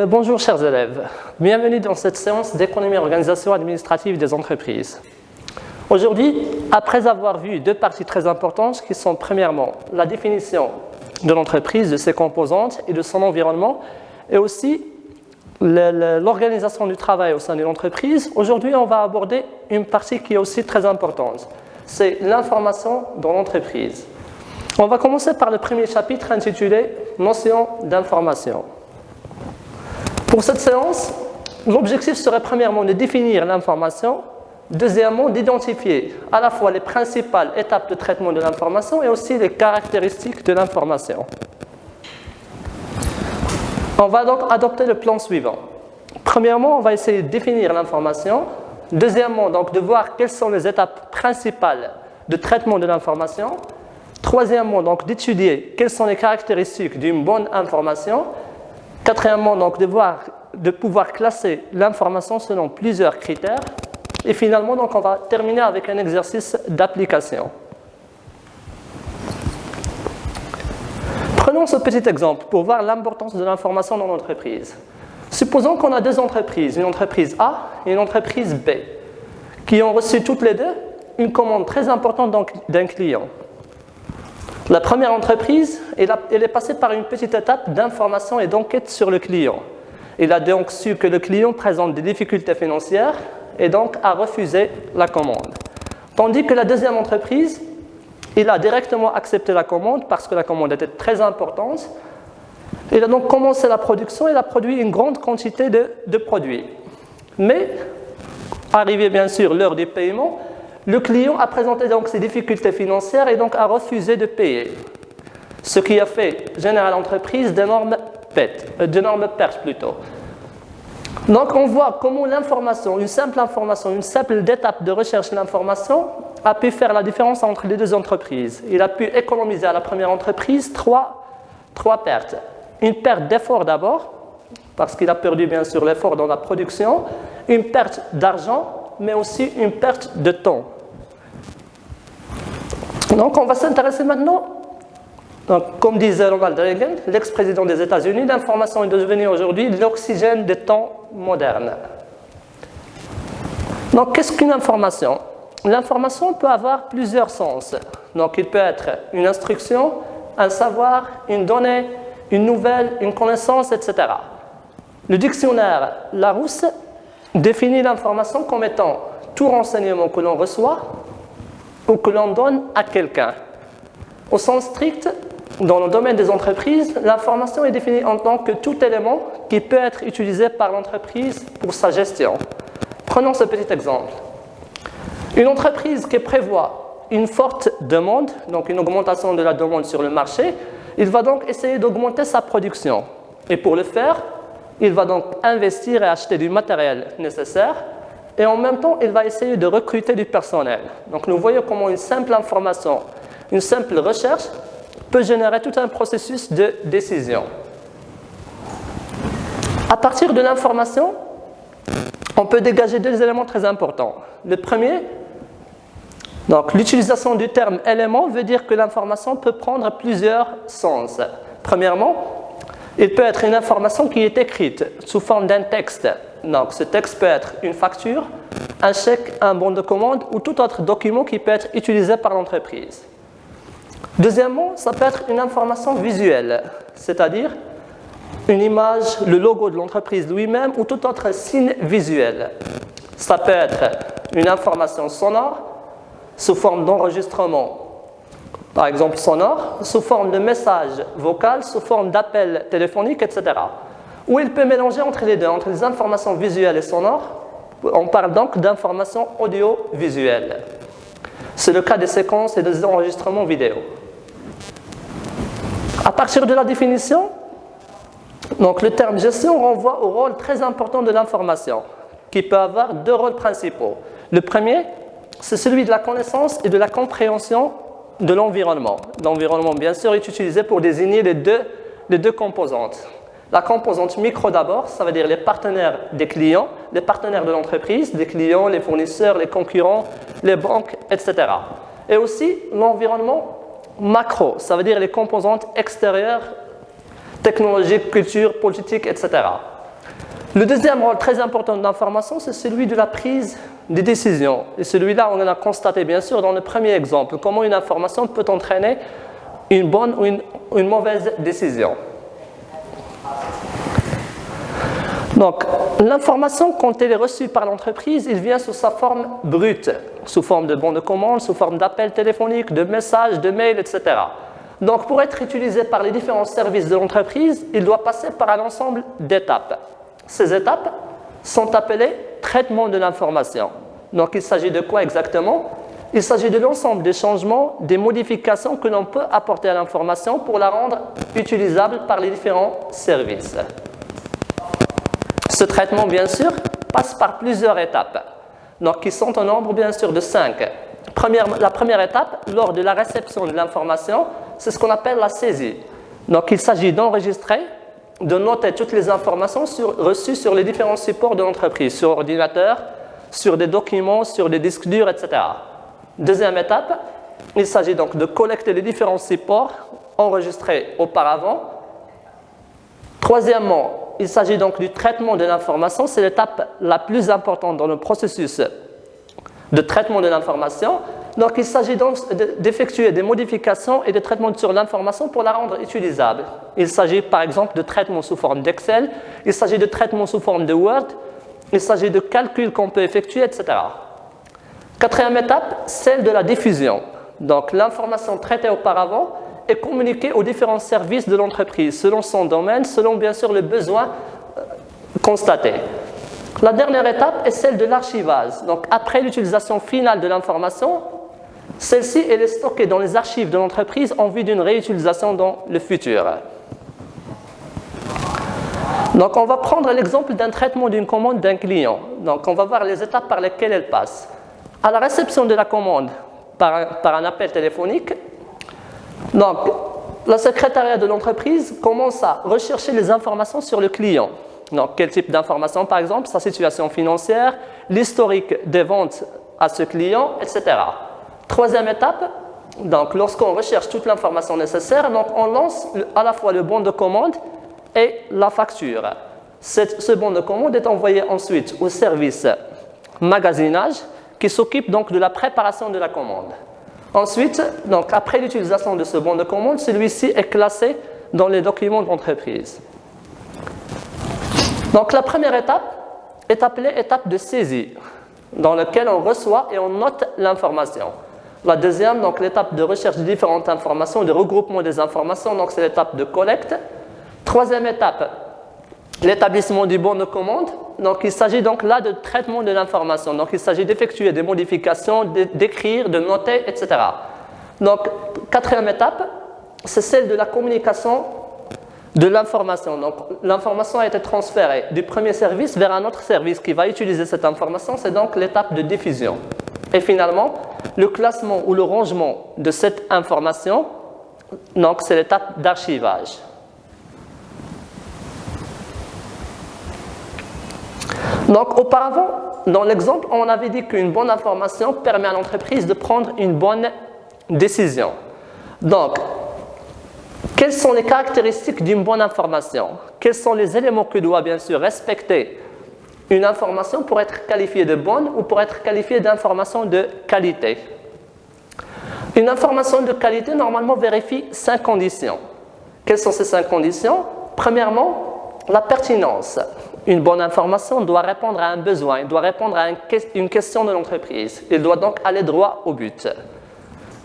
Bonjour chers élèves, bienvenue dans cette séance d'économie et organisation administrative des entreprises. Aujourd'hui, après avoir vu deux parties très importantes qui sont premièrement la définition de l'entreprise, de ses composantes et de son environnement, et aussi l'organisation du travail au sein de l'entreprise, aujourd'hui on va aborder une partie qui est aussi très importante, c'est l'information dans l'entreprise. On va commencer par le premier chapitre intitulé « Notion d'information ». Pour cette séance, l'objectif serait premièrement de définir l'information, deuxièmement d'identifier à la fois les principales étapes de traitement de l'information et aussi les caractéristiques de l'information. On va donc adopter le plan suivant. Premièrement, on va essayer de définir l'information. Deuxièmement, donc, de voir quelles sont les étapes principales de traitement de l'information. Troisièmement, donc, d'étudier quelles sont les caractéristiques d'une bonne information. Quatrièmement, donc, de pouvoir classer l'information selon plusieurs critères. Et finalement, donc, on va terminer avec un exercice d'application. Prenons ce petit exemple pour voir l'importance de l'information dans l'entreprise. Supposons qu'on a deux entreprises, une entreprise A et une entreprise B, qui ont reçu toutes les deux une commande très importante d'un client. La première entreprise, elle est passée par une petite étape d'information et d'enquête sur le client. Il a donc su que le client présente des difficultés financières et donc a refusé la commande. Tandis que la deuxième entreprise, il a directement accepté la commande parce que la commande était très importante. Il a donc commencé la production et il a produit une grande quantité de produits. Mais, arrivé bien sûr l'heure du paiement, le client a présenté donc ses difficultés financières et donc a refusé de payer. Ce qui a fait générer à l'entreprise d'énormes pertes. Donc on voit comment l'information, une simple étape de recherche de l'information a pu faire la différence entre les deux entreprises. Il a pu économiser à la première entreprise trois pertes. Une perte d'effort d'abord, parce qu'il a perdu bien sûr l'effort dans la production, une perte d'argent, mais aussi une perte de temps. Donc on va s'intéresser maintenant, donc, comme disait Ronald Reagan, l'ex-président des États-Unis, l'information est devenue aujourd'hui l'oxygène des temps modernes. Donc qu'est-ce qu'une information? L'information peut avoir plusieurs sens. Donc il peut être une instruction, un savoir, une donnée, une nouvelle, une connaissance, etc. Le dictionnaire Larousse définit l'information comme étant tout renseignement que l'on reçoit ou que l'on donne à quelqu'un. Au sens strict, dans le domaine des entreprises, l'information est définie en tant que tout élément qui peut être utilisé par l'entreprise pour sa gestion. Prenons ce petit exemple. Une entreprise qui prévoit une forte demande, donc une augmentation de la demande sur le marché, il va donc essayer d'augmenter sa production. Et pour le faire, il va donc investir et acheter du matériel nécessaire et en même temps, il va essayer de recruter du personnel. Donc nous voyons comment une simple information, une simple recherche peut générer tout un processus de décision. À partir de l'information, on peut dégager deux éléments très importants. Le premier, donc l'utilisation du terme élément veut dire que l'information peut prendre plusieurs sens. Premièrement, il peut être une information qui est écrite sous forme d'un texte. Donc, ce texte peut être une facture, un chèque, un bon de commande ou tout autre document qui peut être utilisé par l'entreprise. Deuxièmement, ça peut être une information visuelle, c'est-à-dire une image, le logo de l'entreprise lui-même ou tout autre signe visuel. Ça peut être une information sonore sous forme d'enregistrement, par exemple sonore, sous forme de message vocal, sous forme d'appel téléphonique, etc. Ou il peut mélanger entre les deux, entre les informations visuelles et sonores. On parle donc d'informations audiovisuelles. C'est le cas des séquences et des enregistrements vidéo. À partir de la définition, donc le terme gestion renvoie au rôle très important de l'information, qui peut avoir deux rôles principaux. Le premier, c'est celui de la connaissance et de la compréhension de l'environnement. L'environnement, bien sûr, est utilisé pour désigner les deux composantes. La composante micro d'abord, ça veut dire les partenaires des clients, les partenaires de l'entreprise, les clients, les fournisseurs, les concurrents, les banques, etc. Et aussi l'environnement macro, ça veut dire les composantes extérieures technologique, culture, politique, etc. Le deuxième rôle très important de l'information, c'est celui de la prise des décisions. Et celui-là, on en a constaté bien sûr dans le premier exemple, comment une information peut entraîner une bonne ou une mauvaise décision. Donc, l'information, quand elle est reçue par l'entreprise, il vient sous sa forme brute, sous forme de bons de commande, sous forme d'appels téléphoniques, de messages, de mails, etc. Donc, pour être utilisé par les différents services de l'entreprise, il doit passer par un ensemble d'étapes. Ces étapes sont appelées traitement de l'information. Donc, il s'agit de quoi exactement? Il s'agit de l'ensemble des changements, des modifications que l'on peut apporter à l'information pour la rendre utilisable par les différents services. Ce traitement, bien sûr, passe par plusieurs étapes, donc qui sont au nombre, bien sûr, de 5. La première étape, lors de la réception de l'information, c'est ce qu'on appelle la saisie. Donc, il s'agit d'enregistrer, de noter toutes les informations reçues sur les différents supports de l'entreprise, sur ordinateur, sur des documents, sur des disques durs, etc. Deuxième étape, il s'agit donc de collecter les différents supports enregistrés auparavant. Troisièmement, il s'agit donc du traitement de l'information. C'est l'étape la plus importante dans le processus de traitement de l'information. Donc, il s'agit donc d'effectuer des modifications et des traitements sur l'information pour la rendre utilisable. Il s'agit par exemple de traitements sous forme d'Excel, il s'agit de traitements sous forme de Word, il s'agit de calculs qu'on peut effectuer, etc. Quatrième étape, celle de la diffusion. Donc, l'information traitée auparavant est communiquée aux différents services de l'entreprise, selon son domaine, selon bien sûr le besoin constaté. La dernière étape est celle de l'archivage. Donc, après l'utilisation finale de l'information, celle-ci elle est stockée dans les archives de l'entreprise en vue d'une réutilisation dans le futur. Donc, on va prendre l'exemple d'un traitement d'une commande d'un client. Donc, on va voir les étapes par lesquelles elle passe. À la réception de la commande par un appel téléphonique, donc, le secrétariat de l'entreprise commence à rechercher les informations sur le client. Donc, quel type d'informations, par exemple, sa situation financière, l'historique des ventes à ce client, etc. Troisième étape, donc, lorsqu'on recherche toute l'information nécessaire, donc, on lance à la fois le bon de commande et la facture. Ce bon de commande est envoyé ensuite au service magasinage qui s'occupe donc de la préparation de la commande. Ensuite, donc, après l'utilisation de ce bon de commande, celui-ci est classé dans les documents de l'entreprise. Donc, la première étape est appelée étape de saisie, dans laquelle on reçoit et on note l'information. La deuxième, donc l'étape de recherche de différentes informations, de regroupement des informations, donc c'est l'étape de collecte. Troisième étape, l'établissement du bon de commande. Donc, il s'agit donc là de traitement de l'information. Donc, il s'agit d'effectuer des modifications, d'écrire, de noter, etc. Donc, quatrième étape, c'est celle de la communication de l'information. Donc, l'information a été transférée du premier service vers un autre service qui va utiliser cette information. C'est donc l'étape de diffusion. Et finalement, le classement ou le rangement de cette information, donc c'est l'étape d'archivage. Donc, auparavant, dans l'exemple, on avait dit qu'une bonne information permet à l'entreprise de prendre une bonne décision. Donc, quelles sont les caractéristiques d'une bonne information? Quels sont les éléments que doit bien sûr respecter une information pour être qualifiée de bonne ou pour être qualifiée d'information de qualité? Une information de qualité, normalement, vérifie 5 conditions. Quelles sont ces 5 conditions? Premièrement, la pertinence. Une bonne information doit répondre à un besoin, il doit répondre à une question de l'entreprise. Il doit donc aller droit au but.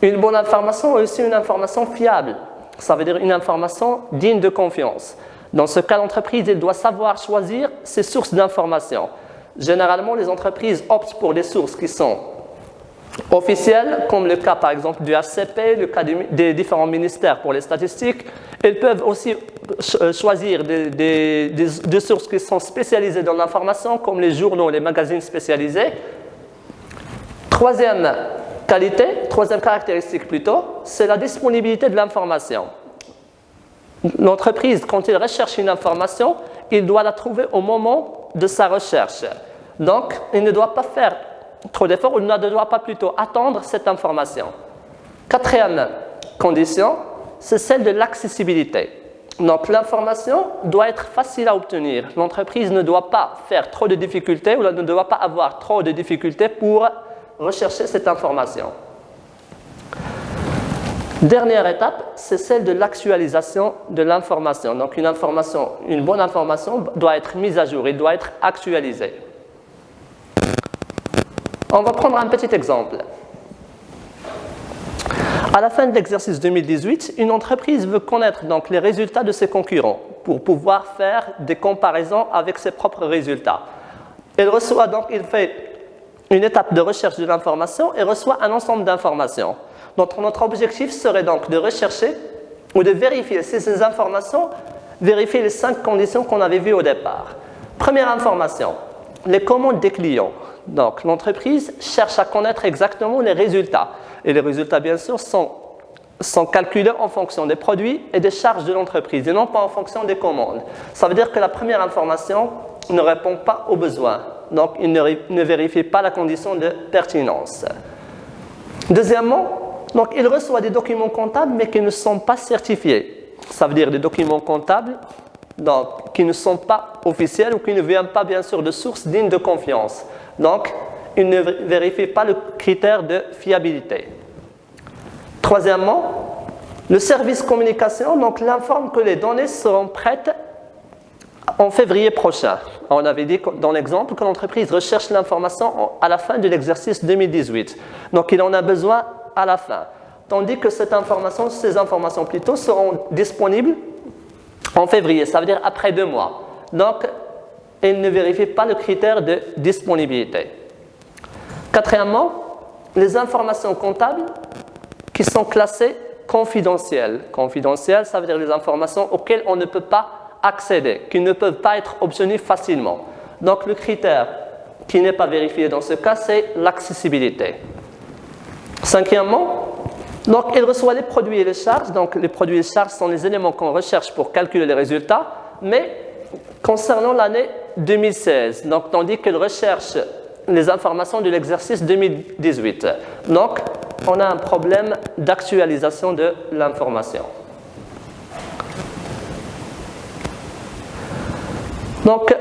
Une bonne information est aussi une information fiable. Ça veut dire une information digne de confiance. Dans ce cas, l'entreprise doit savoir choisir ses sources d'information. Généralement, les entreprises optent pour des sources qui sont officielles, comme le cas par exemple du HCP, le cas des différents ministères pour les statistiques. Elles peuvent aussi choisir des sources qui sont spécialisées dans l'information, comme les journaux, les magazines spécialisés. Troisième caractéristique plutôt, c'est la disponibilité de l'information. L'entreprise, quand il recherche une information, il doit la trouver au moment de sa recherche. Donc, il ne doit pas faire trop d'efforts, il ne doit pas plutôt attendre cette information. Quatrième condition, c'est celle de l'accessibilité. Donc l'information doit être facile à obtenir. L'entreprise ne doit pas faire trop de difficultés ou ne doit pas avoir trop de difficultés pour rechercher cette information. Dernière étape, c'est celle de l'actualisation de l'information. Donc une bonne information doit être mise à jour, elle doit être actualisée. On va prendre un petit exemple. À la fin de l'exercice 2018, une entreprise veut connaître donc les résultats de ses concurrents pour pouvoir faire des comparaisons avec ses propres résultats. Il fait une étape de recherche de l'information et reçoit un ensemble d'informations. Donc notre objectif serait donc de rechercher ou de vérifier si ces informations vérifient les 5 conditions qu'on avait vues au départ. Première information, les commandes des clients. Donc l'entreprise cherche à connaître exactement les résultats. Et les résultats, bien sûr, sont calculés en fonction des produits et des charges de l'entreprise et non pas en fonction des commandes. Ça veut dire que la première information ne répond pas aux besoins. Donc, il ne vérifie pas la condition de pertinence. Deuxièmement, donc, il reçoit des documents comptables mais qui ne sont pas certifiés. Ça veut dire des documents comptables donc, qui ne sont pas officiels ou qui ne viennent pas, bien sûr, de sources dignes de confiance. Donc, il ne vérifie pas le critère de fiabilité. Troisièmement, le service communication l'informe que les données seront prêtes en février prochain. On avait dit dans l'exemple que l'entreprise recherche l'information à la fin de l'exercice 2018. Donc, il en a besoin à la fin. Tandis que ces informations plutôt seront disponibles en février, ça veut dire après 2 mois. Donc, il ne vérifie pas le critère de disponibilité. Quatrièmement, les informations comptables qui sont classées confidentielles. Confidentielles, ça veut dire les informations auxquelles on ne peut pas accéder, qui ne peuvent pas être obtenues facilement. Donc le critère qui n'est pas vérifié dans ce cas, c'est l'accessibilité. Cinquièmement, donc il reçoit les produits et les charges. Donc les produits et les charges sont les éléments qu'on recherche pour calculer les résultats, mais concernant l'année 2016, donc tandis qu'il recherche les informations de l'exercice 2018. Donc, on a un problème d'actualisation de l'information. Donc,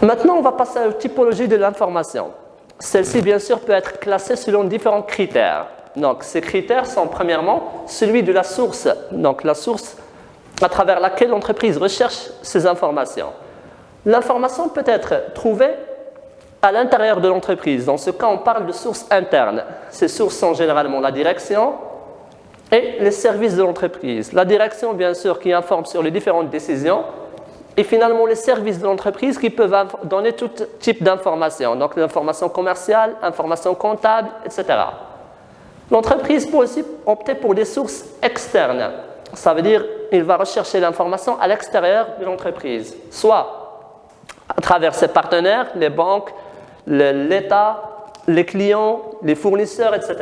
maintenant, on va passer à la typologie de l'information. Celle-ci, bien sûr, peut être classée selon différents critères. Donc, ces critères sont, premièrement, celui de la source. Donc, la source à travers laquelle l'entreprise recherche ces informations. L'information peut être trouvée à l'intérieur de l'entreprise. Dans ce cas, on parle de sources internes. Ces sources sont généralement la direction et les services de l'entreprise. La direction, bien sûr, qui informe sur les différentes décisions et finalement les services de l'entreprise qui peuvent donner tout type d'informations. Donc, l'information commerciale, information comptable, etc. L'entreprise peut aussi opter pour des sources externes. Ça veut dire qu'il va rechercher l'information à l'extérieur de l'entreprise, soit à travers ses partenaires, les banques, l'État, les clients, les fournisseurs, etc.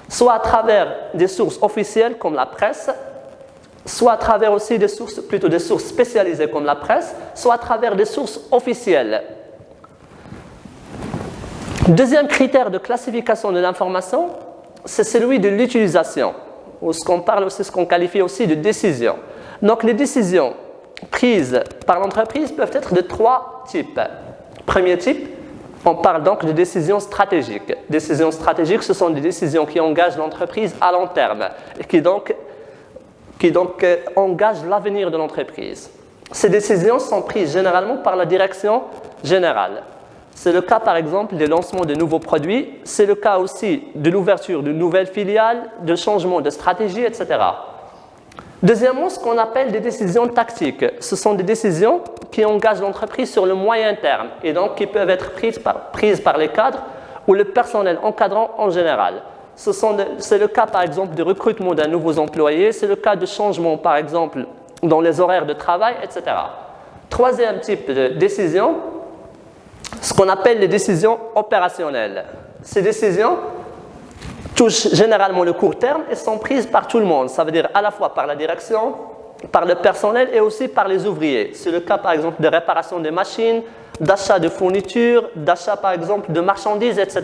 Soit à travers des sources officielles comme la presse, soit à travers aussi des sources spécialisées comme la presse, soit à travers des sources officielles. Deuxième critère de classification de l'information, c'est celui de l'utilisation, ou ce qu'on qualifie aussi de décision. Donc les décisions prises par l'entreprise peuvent être de 3 types. Premier type, on parle donc de décisions stratégiques. Décisions stratégiques, ce sont des décisions qui engagent l'entreprise à long terme et qui donc engagent l'avenir de l'entreprise. Ces décisions sont prises généralement par la direction générale. C'est le cas par exemple des lancements de nouveaux produits, c'est le cas aussi de l'ouverture de nouvelles filiales, de changement de stratégie, etc. Deuxièmement, ce qu'on appelle des décisions tactiques. Ce sont des décisions qui engagent l'entreprise sur le moyen terme et donc qui peuvent être prises par les cadres ou le personnel encadrant en général. C'est le cas par exemple de recrutement d'un nouveau employé, c'est le cas de changement par exemple dans les horaires de travail, etc. Troisième type de décision, ce qu'on appelle les décisions opérationnelles. Ces décisions touchent généralement le court terme et sont prises par tout le monde. Ça veut dire à la fois par la direction, par le personnel et aussi par les ouvriers. C'est le cas par exemple de réparation des machines, d'achat de fournitures, d'achat par exemple de marchandises, etc.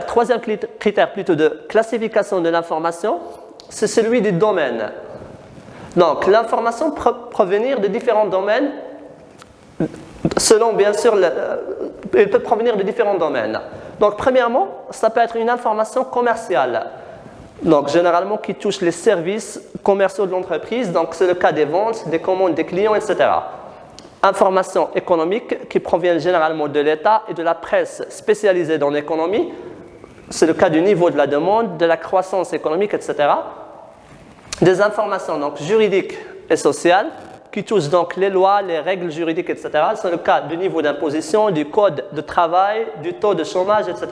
Troisième critère plutôt de classification de l'information, c'est celui du domaine. Donc, l'information peut provenir de différents domaines, selon bien sûr, elle peut provenir de différents domaines. Donc, premièrement, ça peut être une information commerciale. Donc, généralement, qui touche les services commerciaux de l'entreprise. Donc, c'est le cas des ventes, des commandes des clients, etc. Informations économiques qui proviennent généralement de l'État et de la presse spécialisée dans l'économie. C'est le cas du niveau de la demande, de la croissance économique, etc. Des informations donc, juridiques et sociales qui touchent donc les lois, les règles juridiques, etc. C'est le cas du niveau d'imposition, du code de travail, du taux de chômage, etc.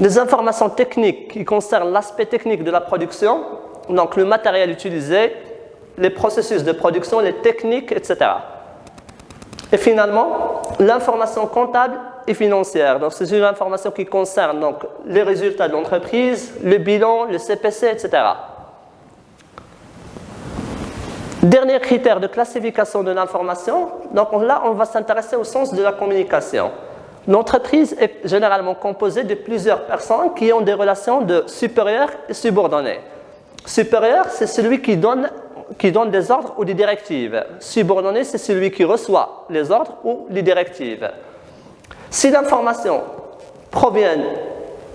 Des informations techniques qui concernent l'aspect technique de la production, donc le matériel utilisé, les processus de production, les techniques, etc. Et finalement, l'information comptable et financière. Donc, c'est une information qui concerne donc, les résultats de l'entreprise, le bilan, le CPC, etc. Dernier critère de classification de l'information, donc là, on va s'intéresser au sens de la communication. L'entreprise est généralement composée de plusieurs personnes qui ont des relations de supérieur et subordonné. Supérieur, c'est celui qui donne des ordres ou des directives. Subordonné, c'est celui qui reçoit les ordres ou les directives. Si l'information provient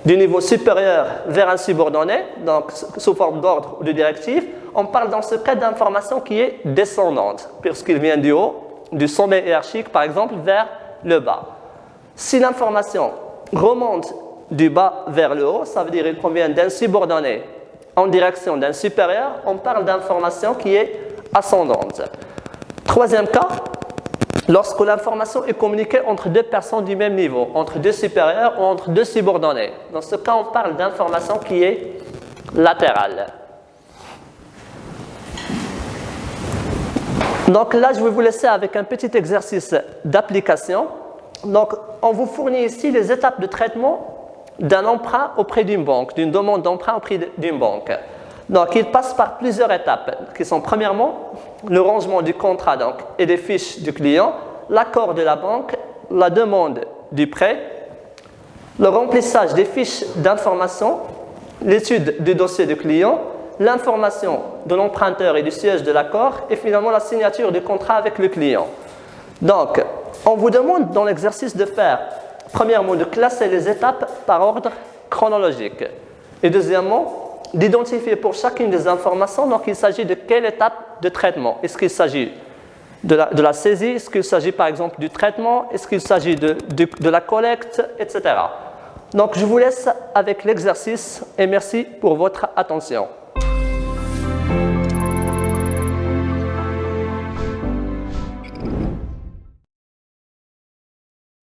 du niveau supérieur vers un subordonné, donc sous forme d'ordre ou de directive, on parle dans ce cas d'information qui est descendante, puisqu'il vient du haut, du sommet hiérarchique par exemple, vers le bas. Si l'information remonte du bas vers le haut, ça veut dire qu'il provient d'un subordonné en direction d'un supérieur, on parle d'information qui est ascendante. Troisième cas, lorsque l'information est communiquée entre deux personnes du même niveau, entre deux supérieurs ou entre deux subordonnés. Dans ce cas, on parle d'information qui est latérale. Donc là, je vais vous laisser avec un petit exercice d'application. Donc, on vous fournit ici les étapes de traitement d'un emprunt auprès d'une banque, d'une demande d'emprunt auprès d'une banque. Donc, il passe par plusieurs étapes, qui sont premièrement le rangement du contrat donc, et des fiches du client, l'accord de la banque, la demande du prêt, le remplissage des fiches d'information, l'étude du dossier du client, l'information de l'emprunteur et du siège de l'accord, et finalement la signature du contrat avec le client. Donc, on vous demande dans l'exercice de faire premièrement, de classer les étapes par ordre chronologique. Et deuxièmement, d'identifier pour chacune des informations, donc il s'agit de quelle étape de traitement. Est-ce qu'il s'agit de la saisie? Est-ce qu'il s'agit par exemple du traitement? Est-ce qu'il s'agit de la collecte, etc. Donc je vous laisse avec l'exercice et merci pour votre attention.